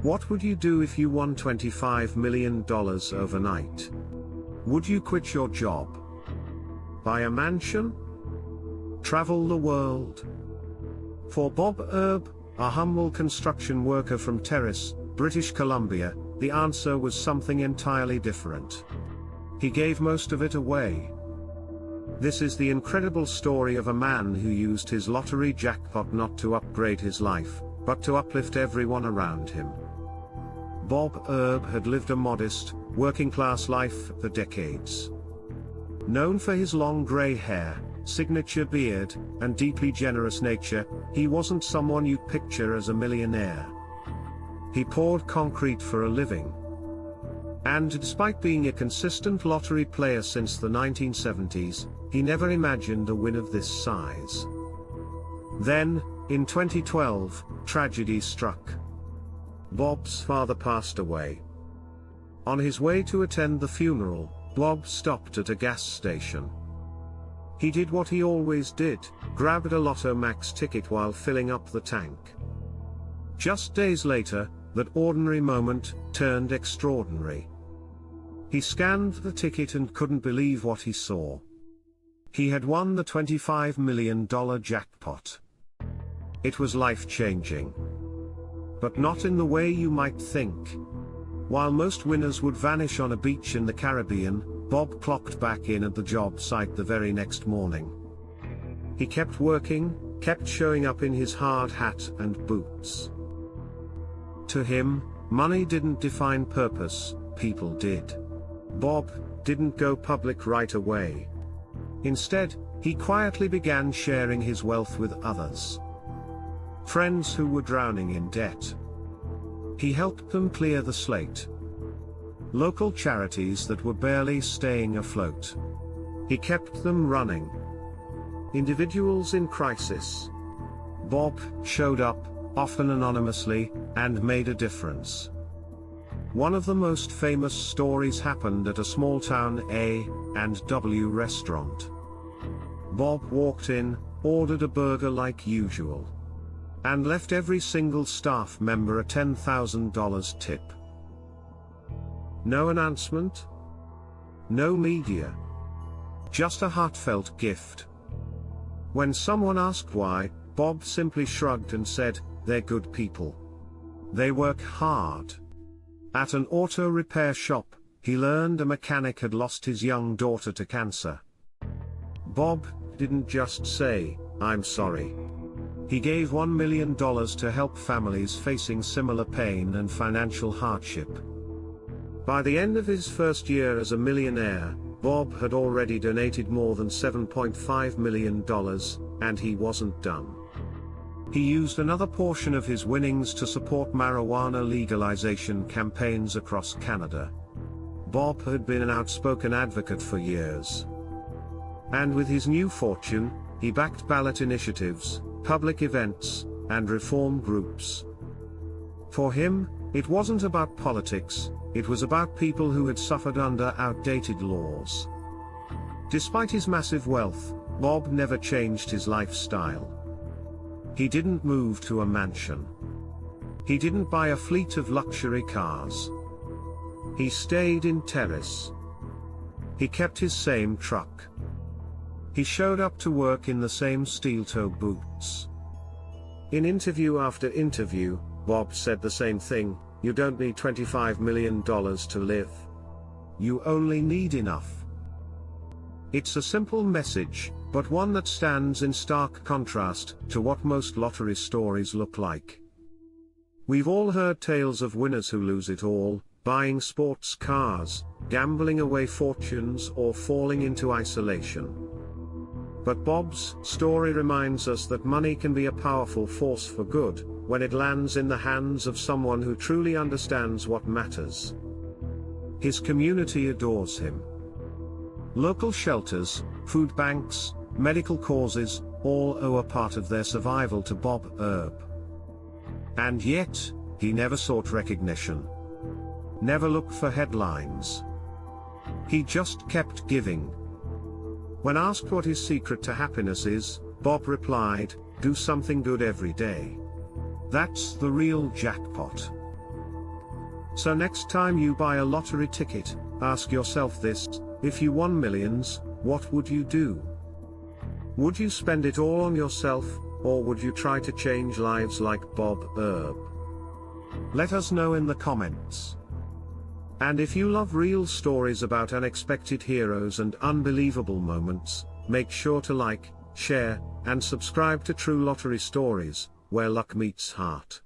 What would you do if you won $25 million overnight? Would you quit your job? Buy a mansion? Travel the world? For Bob Erb, a humble construction worker from Terrace, British Columbia, the answer was something entirely different. He gave most of it away. This is the incredible story of a man who used his lottery jackpot not to upgrade his life, but to uplift everyone around him. Bob Erb had lived a modest, working-class life for decades. Known for his long grey hair, signature beard, and deeply generous nature, he wasn't someone you'd picture as a millionaire. He poured concrete for a living. And despite being a consistent lottery player since the 1970s, he never imagined a win of this size. Then, in 2012, tragedy struck. Bob's father passed away. On his way to attend the funeral, Bob stopped at a gas station. He did what he always did, grabbed a Lotto Max ticket while filling up the tank. Just days later, that ordinary moment turned extraordinary. He scanned the ticket and couldn't believe what he saw. He had won the $25 million jackpot. It was life-changing. But not in the way you might think. While most winners would vanish on a beach in the Caribbean, Bob clocked back in at the job site the very next morning. He kept working, kept showing up in his hard hat and boots. To him, money didn't define purpose, people did. Bob didn't go public right away. Instead, he quietly began sharing his wealth with others. Friends who were drowning in debt. He helped them clear the slate. Local charities that were barely staying afloat. He kept them running. Individuals in crisis. Bob showed up, often anonymously, and made a difference. One of the most famous stories happened at a small-town A&W restaurant. Bob walked in, ordered a burger like usual, and left every single staff member a $10,000 tip. No announcement. No media. Just a heartfelt gift. When someone asked why, Bob simply shrugged and said, "They're good people. They work hard." At an auto repair shop, he learned a mechanic had lost his young daughter to cancer. Bob didn't just say, "I'm sorry." He gave $1 million to help families facing similar pain and financial hardship. By the end of his first year as a millionaire, Bob had already donated more than $7.5 million, and he wasn't done. He used another portion of his winnings to support marijuana legalization campaigns across Canada. Bob had been an outspoken advocate for years. And with his new fortune, he backed ballot initiatives, public events, and reform groups. For him, it wasn't about politics, it was about people who had suffered under outdated laws. Despite his massive wealth, Bob never changed his lifestyle. He didn't move to a mansion. He didn't buy a fleet of luxury cars. He stayed in Terrace. He kept his same truck. He showed up to work in the same steel-toe boots. In interview after interview, Bob said the same thing: "You don't need $25 million to live. You only need enough." It's a simple message, but one that stands in stark contrast to what most lottery stories look like. We've all heard tales of winners who lose it all, buying sports cars, gambling away fortunes, or falling into isolation. But Bob's story reminds us that money can be a powerful force for good, when it lands in the hands of someone who truly understands what matters. His community adores him. Local shelters, food banks, medical causes, all owe a part of their survival to Bob Erb. And yet, he never sought recognition. Never looked for headlines. He just kept giving. When asked what his secret to happiness is, Bob replied, "Do something good every day. That's the real jackpot." So next time you buy a lottery ticket, ask yourself this: if you won millions, what would you do? Would you spend it all on yourself, or would you try to change lives like Bob Erb? Let us know in the comments. And if you love real stories about unexpected heroes and unbelievable moments, make sure to like, share, and subscribe to True Lottery Stories, where luck meets heart.